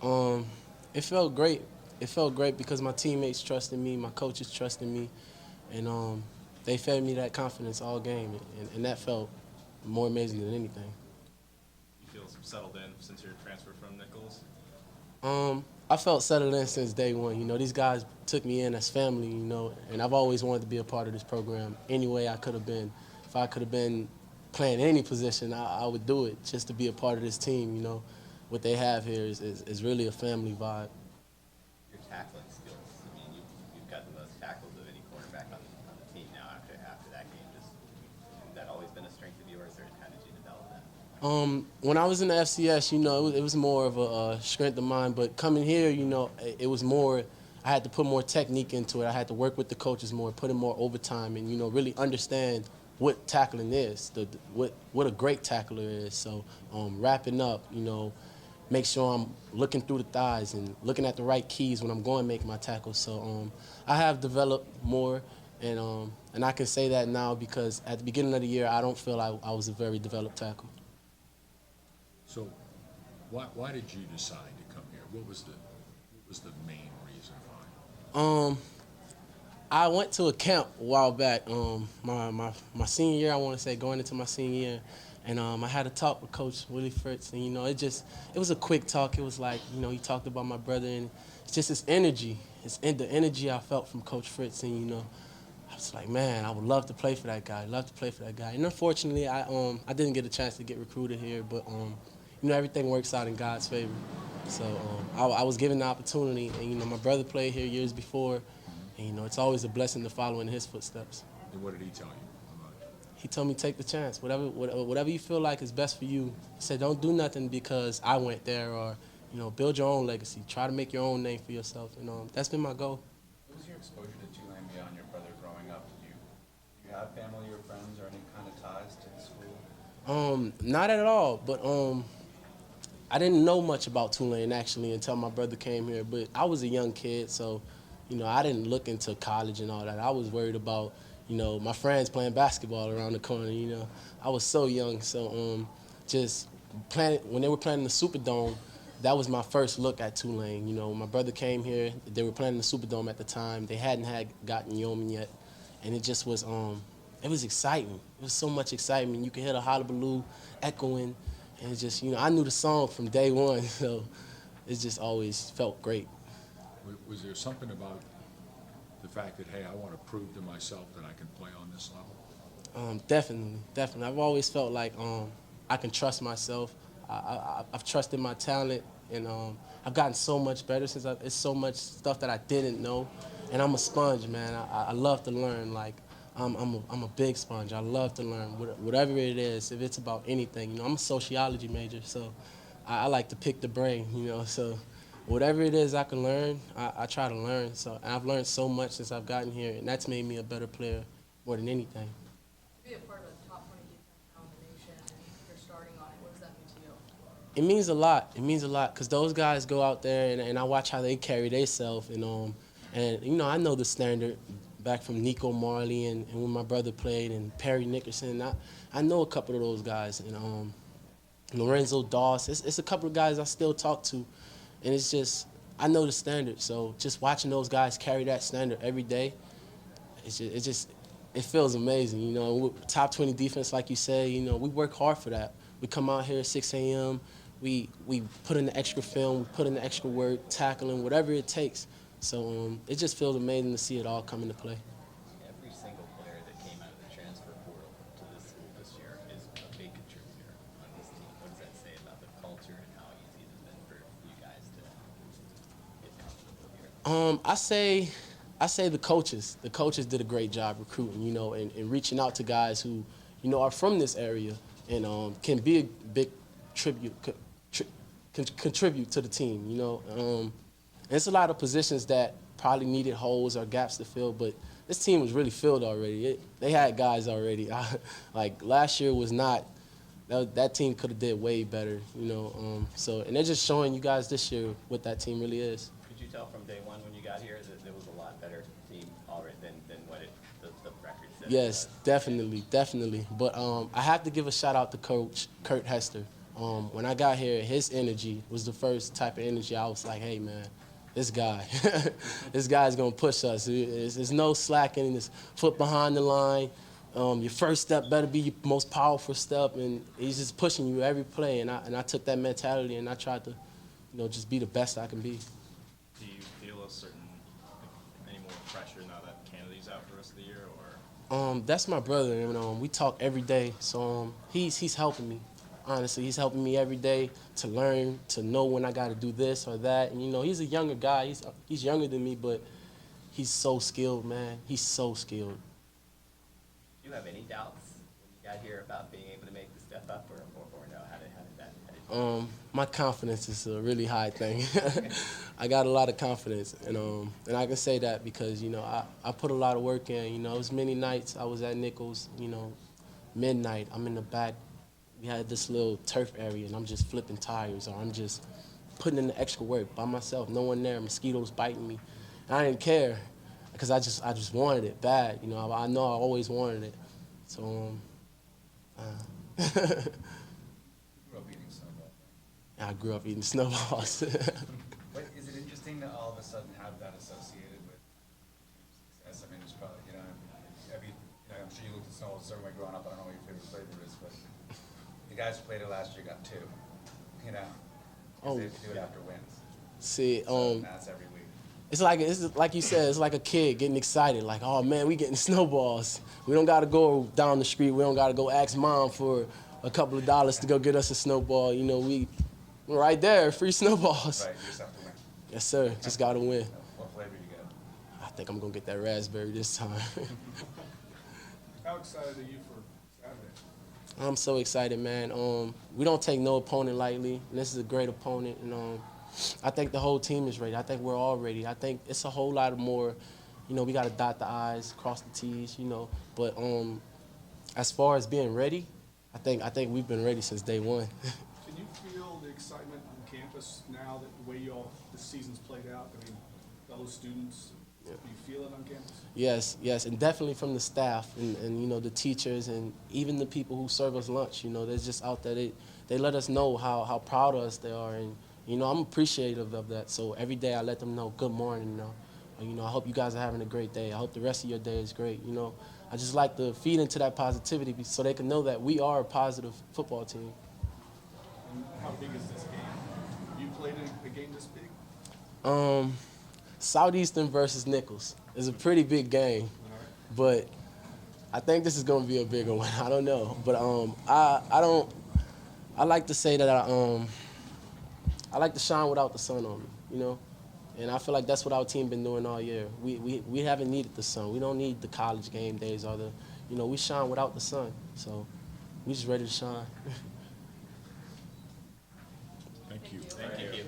Um, it felt great. It felt great because my teammates trusted me, my coaches trusted me, and they fed me that confidence all game, and that felt more amazing than anything. You feel settled in since your transfer from Nichols? I felt settled in since day one. You know, these guys took me in as family. You know, and I've always wanted to be a part of this program. Any way I could have been, if I could have been playing any position, I would do it just to be a part of this team. You know, what they have here is really a family vibe. Your tackling skills. I mean, you've got the most tackles of any quarterback on the team now after that game. Just has that always been a strength of yours, or how did you develop that? When I was in the FCS, you know, it was more of a strength of mine. But coming here, you know, it was more. I had to put more technique into it. I had to work with the coaches more, put in more overtime, and you know, really understand what tackling is, what a great tackler is. So wrapping up, you know, make sure I'm looking through the thighs and looking at the right keys when I'm going to make my tackles. So I have developed more, and I can say that now because at the beginning of the year, I don't feel I was a very developed tackle. So, why did you decide to come here? What was the main reason why? Um, I went to a camp a while back. My senior year, I want to say, going into my senior year, and I had a talk with Coach Willie Fritz, and you know, it was a quick talk. It was like, you know, he talked about my brother, and it's just his energy. It's in the energy I felt from Coach Fritz, and you know, I was like, man, I would love to play for that guy. Love to play for that guy. And unfortunately, I didn't get a chance to get recruited here, but you know, everything works out in God's favor. So I was given the opportunity, and you know, my brother played here years before, and you know, it's always a blessing to follow in his footsteps. And what did he tell you about it? He told me take the chance, whatever you feel like is best for you. He said don't do nothing because I went there, or you know, build your own legacy. Try to make your own name for yourself, and that's been my goal. What was your exposure to Tulane beyond your brother growing up? Did you have family or friends or any kind of ties to the school? Not at all, but I didn't know much about Tulane actually until my brother came here. But I was a young kid, so you know I didn't look into college and all that. I was worried about you know my friends playing basketball around the corner. You know I was so young, so just playing when they were playing in the Superdome. That was my first look at Tulane. You know, my brother came here. They were playing in the Superdome at the time. They hadn't had gotten Yulman yet, and it was exciting. It was so much excitement. You could hear the hullabaloo echoing, and it's just, you know, I knew the song from day one, so it just always felt great. Was there something about the fact that, hey, I want to prove to myself that I can play on this level? Definitely, definitely. I've always felt like I can trust myself. I've trusted my talent, and I've gotten so much better it's so much stuff that I didn't know, and I'm a sponge, man. I love to learn. Like I'm a big sponge. I love to learn whatever it is. If it's about anything, you know, I'm a sociology major, so I like to pick the brain, you know. So whatever it is I can learn, I try to learn. So and I've learned so much since I've gotten here, and that's made me a better player more than anything. To be a part of the top 20 defense now in the nation and you're starting on it, what does that mean to you? It means a lot. It means a lot because those guys go out there and I watch how they carry themselves and you know I know the standard back from Nico Marley and when my brother played and Perry Nickerson. I know a couple of those guys and Lorenzo Doss. It's a couple of guys I still talk to, and it's just I know the standard. So just watching those guys carry that standard every day, it feels amazing. You know, top 20 defense, like you say. You know, we work hard for that. We come out here at 6 a.m. We put in the extra film, we put in the extra work, tackling, whatever it takes. So it just feels amazing to see it all come into play. Every single player that came out of the transfer portal to this school this year is a big contributor on this team. What does that say about the culture and how easy it has been for you guys to get comfortable here? I say the coaches. The coaches did a great job recruiting, you know, and reaching out to guys who, you know, are from this area and can be a big tribute, contribute to the team, you know. And it's a lot of positions that probably needed holes or gaps to fill, but this team was really filled already. They had guys already. Like last year was not. That team could have did way better, you know. So and they're just showing you guys this year what that team really is. Could you tell from day one when you got here that there was a lot better team already than what the record said? Yes, definitely, definitely. But I have to give a shout out to Coach Kurt Hester. When I got here, his energy was the first type of energy I was like, hey, man, this guy, this guy's going to push us. There's no slacking. It's foot behind the line. Your first step better be your most powerful step, and he's just pushing you every play. And I took that mentality, and I tried to, just be the best I can be. Do you feel a certain, any more pressure now that Kennedy's out for the rest of the year, or? That's my brother, and we talk every day. So he's helping me. Honestly, he's helping me every day to learn, to know when I got to do this or that. And he's a younger guy. He's younger than me, but he's so skilled, man. He's so skilled. Do you have any doubts when you got here about being able to make the step up, or no? How did that? My confidence is a really high thing. I got a lot of confidence, and I can say that because I put a lot of work in. It was many nights I was at Nichols. Midnight I'm in the back. We had this little turf area, and I'm just flipping tires, or I'm just putting in the extra work by myself. No one there. Mosquitoes biting me. And I didn't care because I just wanted it bad. I know I always wanted it. So. You grew up eating snowball. I grew up eating snowballs. But is it interesting to all of a sudden have that associated with success? I mean, it's probably, I'm sure you looked at snowballs a certain way growing up. I don't know what your favorite flavor is, but the guys who played it last year got 2, because they do it after wins. See, So that's every week. it's like you said, it's like a kid getting excited, like, oh man, we getting snowballs. We don't gotta go down the street. We don't gotta go ask mom for a couple of dollars to go get us a snowball. We're right there, free snowballs. Right, you just have to win. Yes, sir. Just gotta win. What flavor you get? I think I'm gonna get that raspberry this time. How excited are you for Saturday? I'm so excited, man. We don't take no opponent lightly. And this is a great opponent, and I think the whole team is ready. I think we're all ready. I think it's a whole lot more. We got to dot the I's, cross the T's. But as far as being ready, I think we've been ready since day one. Can you feel the excitement on campus now that the way the season's played out? I mean, fellow students, do you feel it on campus? Yes, and definitely from the staff and the teachers and even the people who serve us lunch. They're just out there. They let us know how proud of us they are, and I'm appreciative of that. So every day I let them know, good morning. I hope you guys are having a great day. I hope the rest of your day is great. I just like to feed into that positivity so they can know that we are a positive football team. And how big is this game? You played a game this big? Southeastern versus Nichols is a pretty big game, but I think this is going to be a bigger one. I don't know, but I like to say that I like to shine without the sun on me, and I feel like that's what our team been doing all year. We haven't needed the sun. We don't need the college game days or we shine without the sun. So we just ready to shine. Thank you. Thank you.